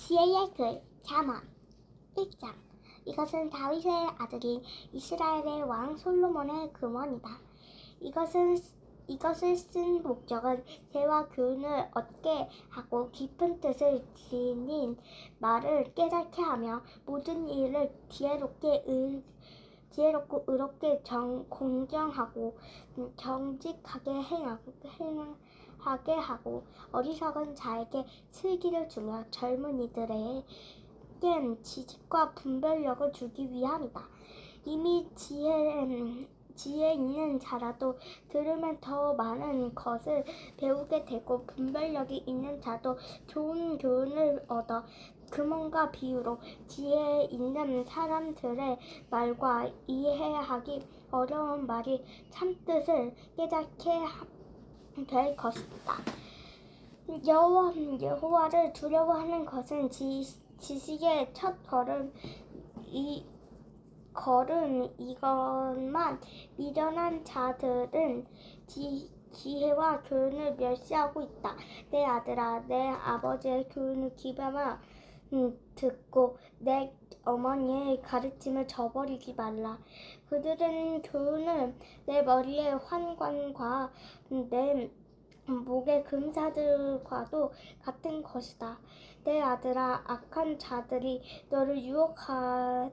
지혜의 글, 잠언 1장. 이것은 다윗의 아들인 이스라엘의 왕 솔로몬의 금원이다. 이것을 쓴 목적은 대화 교훈을 얻게 하고 깊은 뜻을 지닌 말을 깨닫게 하며 모든 일을 지혜롭고 의롭게 공정하고 정직하게 행하게 하고 어리석은 자에게 슬기를 주며 젊은이들에겐 지식과 분별력을 주기 위함이다. 이미 지혜 있는 자라도 들으면 더 많은 것을 배우게 되고 분별력이 있는 자도 좋은 교훈을 얻어 금언과 비유로 지혜 있는 사람들의 말과 이해하기 어려운 말이 참뜻을 깨닫게 될 것이다. 여호와를 두려워하는 것은 지식의 첫 이것만 미련한 자들은 지혜와 교훈을 멸시하고 있다. 내 아들아, 내 아버지의 교훈을 귀담아 듣고 내 어머니의 가르침을 저버리지 말라. 그들은 교훈을 내 머리의 환관과 내 목의 금사들과도 같은 것이다. 내 아들아, 악한 자들이 너를 유혹하여도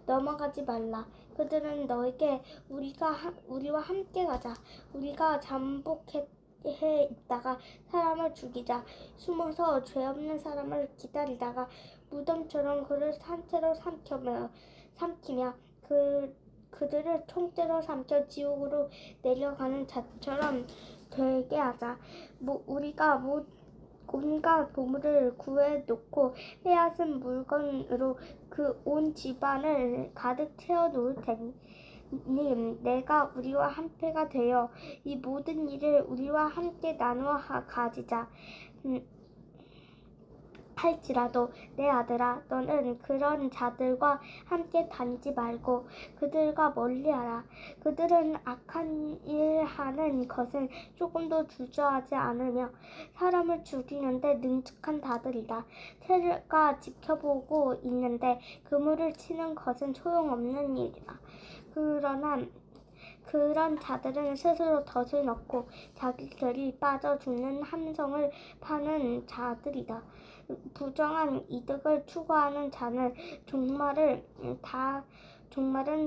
넘어가지 말라. 그들은 너에게 우리와 함께 가자, 우리가 잠복해 있다가 사람을 죽이자, 숨어서 죄 없는 사람을 기다리다가 무덤처럼 그를 산채로 삼키며 그들을 통째로 삼켜 지옥으로 내려가는 자처럼 되게 하자. 우리가 온갖 보물을 구해놓고 빼앗은 물건으로 그 온 집안을 가득 채워놓을 테니 내가 우리와 함께가 되어 이 모든 일을 우리와 함께 나누어 가지자 할지라도 내 아들아, 너는 그런 자들과 함께 다니지 말고 그들과 멀리하라. 그들은 악한 일하는 것은 조금도 주저하지 않으며 사람을 죽이는데 능숙한 자들이다. 새가 지켜보고 있는데 그물을 치는 것은 소용없는 일이다. 그러나 그런 자들은 스스로 덫을 넣고 자기들이 빠져 죽는 함정을 파는 자들이다. 부정한 이득을 추구하는 자는 종말은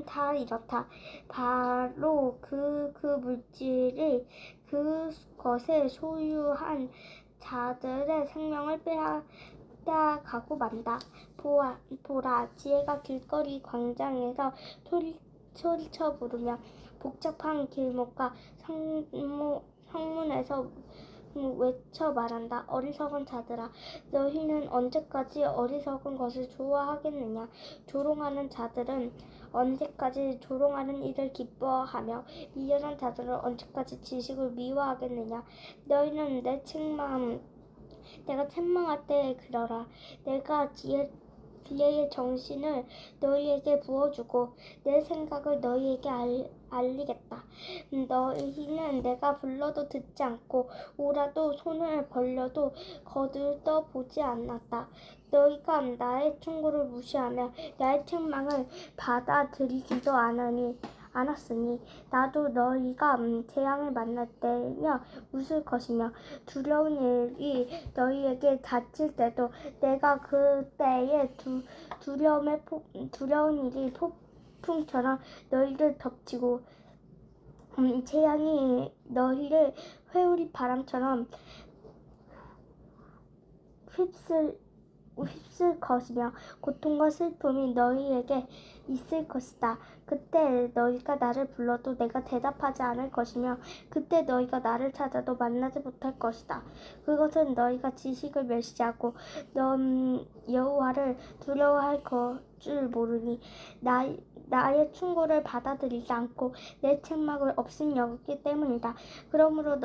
다 이렇다. 바로 그 물질이 그것을 소유한 자들의 생명을 빼앗아가고 만다. 보라, 지혜가 길거리 광장에서 소리쳐 부르며 복잡한 길목과 성문에서 외쳐 말한다. 어리석은 자들아, 너희는 언제까지 어리석은 것을 좋아하겠느냐? 조롱하는 자들은 언제까지 조롱하는 일을 기뻐하며 미련한 자들은 언제까지 지식을 미워하겠느냐? 너희는 내가 책망할 때에 그러라. 내가 지혜의 정신을 너희에게 부어주고 내 생각을 너희에게 알리겠다. 너희는 내가 불러도 듣지 않고 오라도 손을 벌려도 거들떠 보지 않았다. 너희가 나의 충고를 무시하며 나의 책망을 받아들이지도 않았으니 나도 너희가 재앙을 만날 때며 웃을 것이며 두려운 일이 너희에게 닥칠 때도 내가 그때에 두려운 일이 폭풍처럼 너희를 덮치고 재앙이 너희를 회오리 바람처럼 휩쓸 것이며 고통과 슬픔이 너희에게 있을 것이다. 그때 너희가 나를 불러도 내가 대답하지 않을 것이며 그때 너희가 나를 찾아도 만나지 못할 것이다. 그것은 너희가 지식을 멸시하고 여호와를 두려워할 줄 모르니 나의 충고를 받아들이지 않고 내 책망을 없음 여기기 때문이다. 그러므로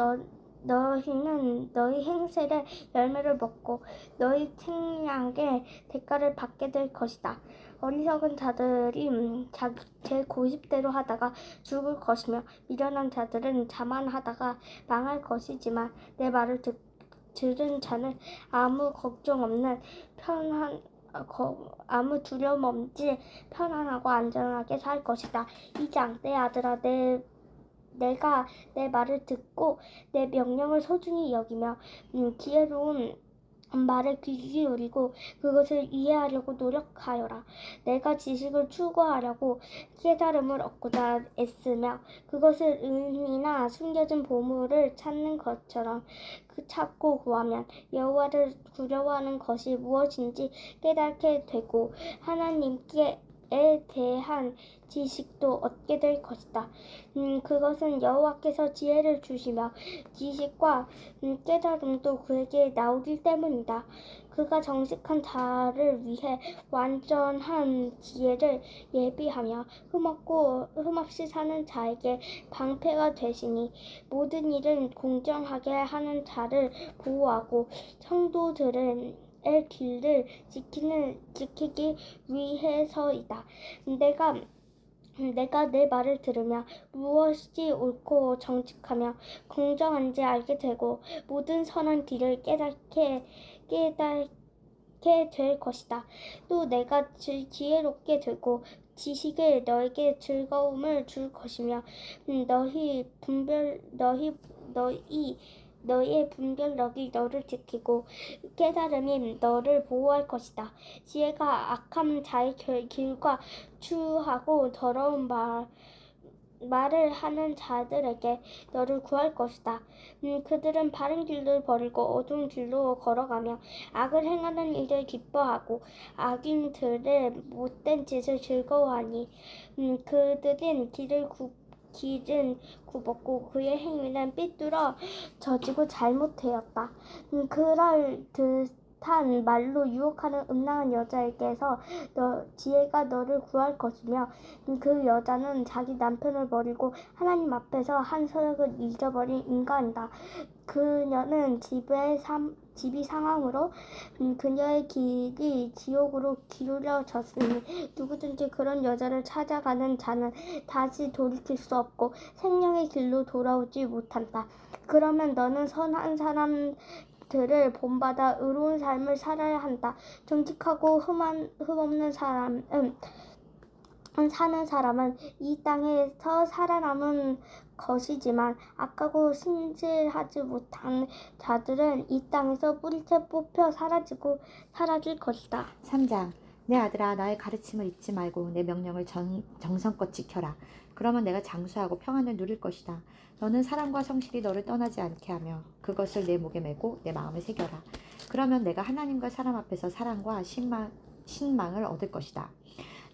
너희는 너희 행실의 열매를 먹고 너희 책량의 대가를 받게 될 것이다. 어리석은 자들이 제 고집대로 하다가 죽을 것이며 미련한 자들은 자만하다가 망할 것이지만 내 말을 들은 자는 아무 걱정 없는 아무 두려움 없이 편안하고 안전하게 살 것이다. 2장 내 아들아 내가 내 말을 듣고 내 명령을 소중히 여기며 지혜로운 말에 귀 기울이고 그것을 이해하려고 노력하여라. 내가 지식을 추구하려고 깨달음을 얻고자 애쓰며 그것을 은이나 숨겨진 보물을 찾는 것처럼 찾고 구하면 여호와를 두려워하는 것이 무엇인지 깨닫게 되고 하나님께 에 대한 지식도 얻게 될 것이다. 그것은 여호와께서 지혜를 주시며 지식과 깨달음도 그에게 나오기 때문이다. 그가 정직한 자를 위해 완전한 지혜를 예비하며 흠없이 사는 자에게 방패가 되시니 모든 일은 공정하게 하는 자를 보호하고 성도들은 의 길을 지키기 위해서이다. 내가 내 말을 들으며 무엇이 옳고 정직하며 공정한지 알게 되고 모든 선한 길을 깨닫게 될 것이다. 또 내가 지혜롭게 되고 지식이 너에게 즐거움을 줄 것이며 너희의 분별력이 너를 지키고 깨달음이 너를 보호할 것이다. 지혜가 악한 자의 길과 추하고 더러운 말을 하는 자들에게 너를 구할 것이다. 그들은 바른 길을 버리고 어두운 길로 걸어가며 악을 행하는 일을 기뻐하고 악인들의 못된 짓을 즐거워하니 그들은 길은 굽었고 그의 행위는 삐뚤어 져지고 잘못되었다. 그럴 듯한 말로 유혹하는 음란한 여자에게서 지혜가 너를 구할 것이며 그 여자는 자기 남편을 버리고 하나님 앞에서 한 서약을 잊어버린 인간이다. 그녀는 집이 상함으로 그녀의 길이 지옥으로 기울어졌으니 누구든지 그런 여자를 찾아가는 자는 다시 돌이킬 수 없고 생명의 길로 돌아오지 못한다. 그러면 너는 선한 사람들을 본받아 의로운 삶을 살아야 한다. 정직하고 흠없는 사는 사람은 이 땅에서 살아남은 것이지만 악하고 신실하지 못한 자들은 이 땅에서 뿌리채 뽑혀 사라질 것이다. 3장 내 아들아 나의 가르침을 잊지 말고 내 명령을 정성껏 지켜라. 그러면 내가 장수하고 평안을 누릴 것이다. 너는 사랑과 성실이 너를 떠나지 않게 하며 그것을 내 목에 메고 내 마음에 새겨라. 그러면 내가 하나님과 사람 앞에서 사랑과 신망을 얻을 것이다.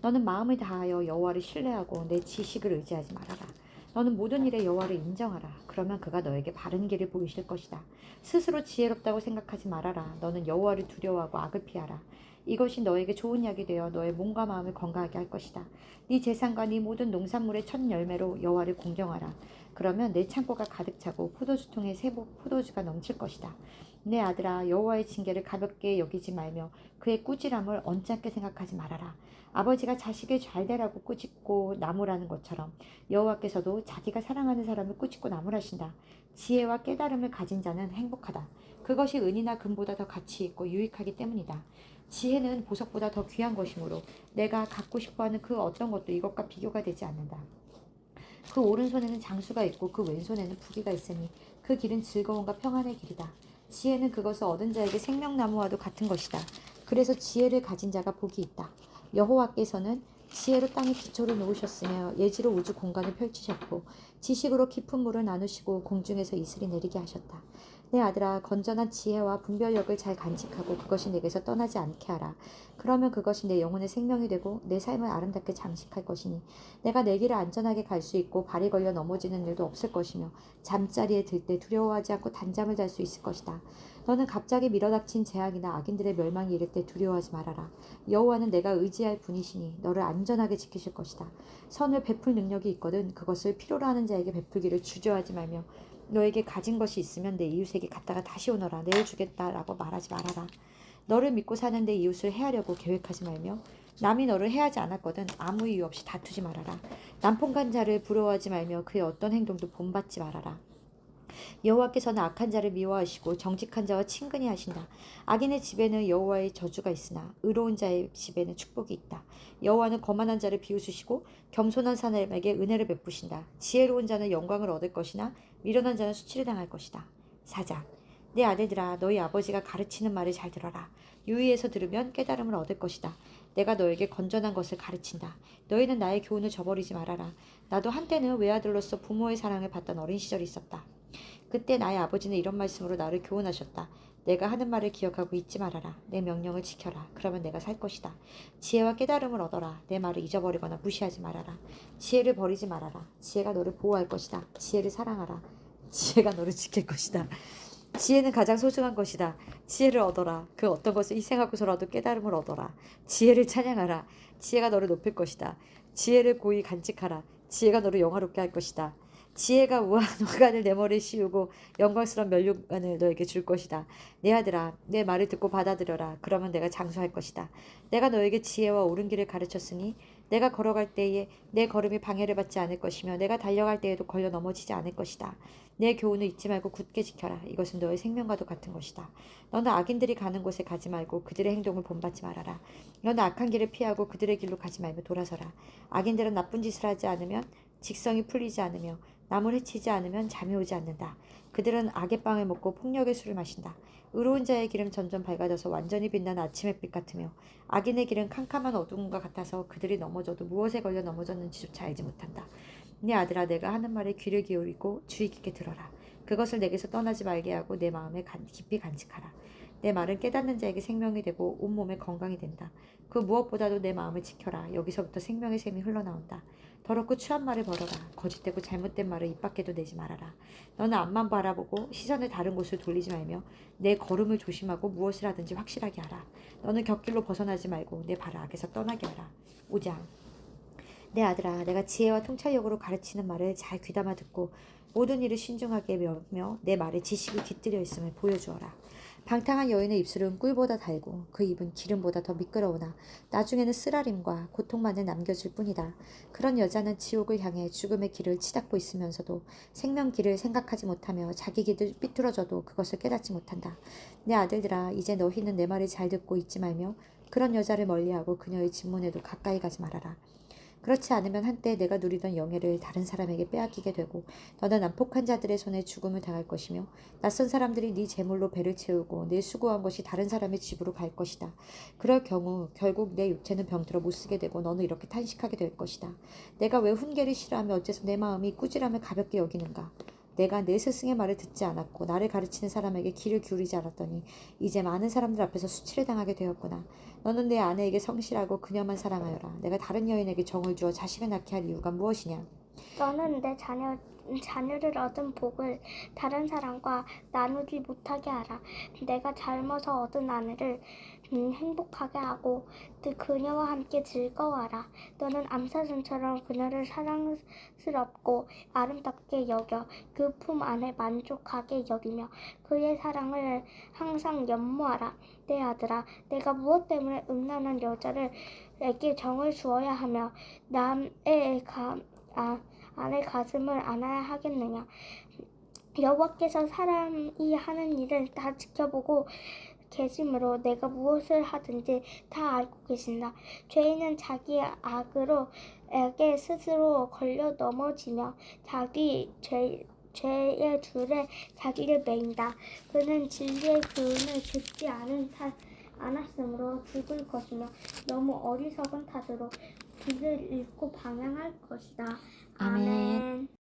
너는 마음을 다하여 여호와를 신뢰하고 내 지식을 의지하지 말아라. 너는 모든 일에 여호와를 인정하라. 그러면 그가 너에게 바른 길을 보이실 것이다. 스스로 지혜롭다고 생각하지 말아라. 너는 여호와를 두려워하고 악을 피하라. 이것이 너에게 좋은 약이 되어 너의 몸과 마음을 건강하게 할 것이다. 네 재산과 네 모든 농산물의 첫 열매로 여호와를 공경하라. 그러면 내 창고가 가득 차고 포도주통에 새 포도주가 넘칠 것이다. 내 아들아 여호와의 징계를 가볍게 여기지 말며 그의 꾸지람을 언짢게 생각하지 말아라. 아버지가 자식을 잘되라고 꾸짖고 나무라는 것처럼 여호와께서도 자기가 사랑하는 사람을 꾸짖고 나무라신다. 지혜와 깨달음을 가진 자는 행복하다. 그것이 은이나 금보다 더 가치 있고 유익하기 때문이다. 지혜는 보석보다 더 귀한 것이므로 내가 갖고 싶어하는 그 어떤 것도 이것과 비교가 되지 않는다. 그 오른손에는 장수가 있고 그 왼손에는 부귀가 있으니 그 길은 즐거움과 평안의 길이다. 지혜는 그것을 얻은 자에게 생명나무와도 같은 것이다. 그래서 지혜를 가진 자가 복이 있다. 여호와께서는 지혜로 땅에 기초를 놓으셨으며 예지로 우주 공간을 펼치셨고 지식으로 깊은 물을 나누시고 공중에서 이슬이 내리게 하셨다. 내 아들아 건전한 지혜와 분별력을 잘 간직하고 그것이 내게서 떠나지 않게 하라. 그러면 그것이 내 영혼의 생명이 되고 내 삶을 아름답게 장식할 것이니 내가 내 길을 안전하게 갈 수 있고 발이 걸려 넘어지는 일도 없을 것이며 잠자리에 들 때 두려워하지 않고 단잠을 잘 수 있을 것이다. 너는 갑자기 밀어닥친 재앙이나 악인들의 멸망이 이를 때 두려워하지 말아라. 여호와는 내가 의지할 분이시니 너를 안전하게 지키실 것이다. 선을 베풀 능력이 있거든 그것을 필요로 하는 자에게 베풀기를 주저하지 말며 너에게 가진 것이 있으면 내 이웃에게 갖다가 다시 오너라. 내일 주겠다라고 말하지 말아라. 너를 믿고 사는 내 이웃을 해하려고 계획하지 말며 남이 너를 해하지 않았거든 아무 이유 없이 다투지 말아라. 남폰간 자를 부러워하지 말며 그의 어떤 행동도 본받지 말아라. 여호와께서는 악한 자를 미워하시고 정직한 자와 친근히 하신다. 악인의 집에는 여호와의 저주가 있으나 의로운 자의 집에는 축복이 있다. 여호와는 거만한 자를 비웃으시고 겸손한 사람에게 은혜를 베푸신다. 지혜로운 자는 영광을 얻을 것이나 미련한 자는 수치를 당할 것이다. 사장, 내 아들들아, 너희 아버지가 가르치는 말을 잘 들어라. 유의해서 들으면 깨달음을 얻을 것이다. 내가 너에게 건전한 것을 가르친다. 너희는 나의 교훈을 저버리지 말아라. 나도 한때는 외아들로서 부모의 사랑을 받던 어린 시절이 있었다. 그때 나의 아버지는 이런 말씀으로 나를 교훈하셨다. 내가 하는 말을 기억하고 잊지 말아라. 내 명령을 지켜라. 그러면 내가 살 것이다. 지혜와 깨달음을 얻어라. 내 말을 잊어버리거나 무시하지 말아라. 지혜를 버리지 말아라. 지혜가 너를 보호할 것이다. 지혜를 사랑하라. 지혜가 너를 지킬 것이다. 지혜는 가장 소중한 것이다. 지혜를 얻어라. 그 어떤 것을 희생하고서라도 깨달음을 얻어라. 지혜를 찬양하라. 지혜가 너를 높일 것이다. 지혜를 고이 간직하라. 지혜가 너를 영화롭게 할 것이다. 지혜가 우아한 화관을 내 머리에 씌우고 영광스러운 면류관을 너에게 줄 것이다. 내 아들아, 내 말을 듣고 받아들여라. 그러면 내가 장수할 것이다. 내가 너에게 지혜와 옳은 길을 가르쳤으니 내가 걸어갈 때에 내 걸음이 방해를 받지 않을 것이며 내가 달려갈 때에도 걸려 넘어지지 않을 것이다. 내 교훈을 잊지 말고 굳게 지켜라. 이것은 너의 생명과도 같은 것이다. 너는 악인들이 가는 곳에 가지 말고 그들의 행동을 본받지 말아라. 너는 악한 길을 피하고 그들의 길로 가지 말며 돌아서라. 악인들은 나쁜 짓을 하지 않으면 직성이 풀리지 않으며 남을 해치지 않으면 잠이 오지 않는다. 그들은 악의 빵을 먹고 폭력의 술을 마신다. 의로운 자의 길은 점점 밝아져서 완전히 빛나는 아침 햇빛 같으며 악인의 길은 캄캄한 어두움과 같아서 그들이 넘어져도 무엇에 걸려 넘어졌는지조차 알지 못한다. 네 아들아, 내가 하는 말에 귀를 기울이고 주의 깊게 들어라. 그것을 내게서 떠나지 말게 하고 내 마음에 깊이 간직하라. 내 말은 깨닫는 자에게 생명이 되고 온몸에 건강이 된다. 그 무엇보다도 내 마음을 지켜라. 여기서부터 생명의 샘이 흘러나온다. 더럽고 추한 말을 벌어라. 거짓되고 잘못된 말을 입 밖에도 내지 말아라. 너는 앞만 바라보고 시선을 다른 곳으로 돌리지 말며 내 걸음을 조심하고 무엇을 하든지 확실하게 하라. 너는 곁길로 벗어나지 말고 내 발을 악에서 떠나게 하라. 5장. 내 아들아, 내가 지혜와 통찰력으로 가르치는 말을 잘 귀담아 듣고 모든 일을 신중하게 배우며 내 말에 지식이 깃들여 있음을 보여주어라. 방탕한 여인의 입술은 꿀보다 달고 그 입은 기름보다 더 미끄러우나 나중에는 쓰라림과 고통만을 남겨줄 뿐이다. 그런 여자는 지옥을 향해 죽음의 길을 치닫고 있으면서도 생명 길을 생각하지 못하며 자기 길을 삐뚤어져도 그것을 깨닫지 못한다. 내 아들들아, 이제 너희는 내 말을 잘 듣고 있지 말며 그런 여자를 멀리하고 그녀의 진문에도 가까이 가지 말아라. 그렇지 않으면 한때 내가 누리던 영예를 다른 사람에게 빼앗기게 되고 너는 난폭한 자들의 손에 죽음을 당할 것이며 낯선 사람들이 네 재물로 배를 채우고 네 수고한 것이 다른 사람의 집으로 갈 것이다. 그럴 경우 결국 내 육체는 병들어 못쓰게 되고 너는 이렇게 탄식하게 될 것이다. 내가 왜 훈계를 싫어하며 어째서 내 마음이 꾸지람을 가볍게 여기는가? 내가 내 스승의 말을 듣지 않았고 나를 가르치는 사람에게 귀를 기울이지 않았더니 이제 많은 사람들 앞에서 수치를 당하게 되었구나. 너는 내 아내에게 성실하고 그녀만 사랑하여라. 내가 다른 여인에게 정을 주어 자식을 낳게 할 이유가 무엇이냐? 너는 내 자녀를 얻은 복을 다른 사람과 나누지 못하게 하라. 내가 젊어서 얻은 아내를 행복하게 하고 그녀와 함께 즐거워하라. 너는 암사슴처럼 그녀를 사랑스럽고 아름답게 여겨 그 품 안에 만족하게 여기며 그의 사랑을 항상 연모하라. 내 아들아, 내가 무엇 때문에 음란한 여자에게 정을 주어야 하며 남의 아내 가슴을 안아야 하겠느냐. 여호와께서 사람이 하는 일을 다 지켜보고 계심으로 내가 무엇을 하든지 다 알고 계신다. 죄인은 자기의 악으로 에게 스스로 걸려 넘어지며 자기 죄의 줄에 자기를 매인다. 그는 진리의 교훈을 듣지 않았으므로 죽을 것이며 너무 어리석은 탓으로 길을 잃고 방황할 것이다. 아멘. 아멘.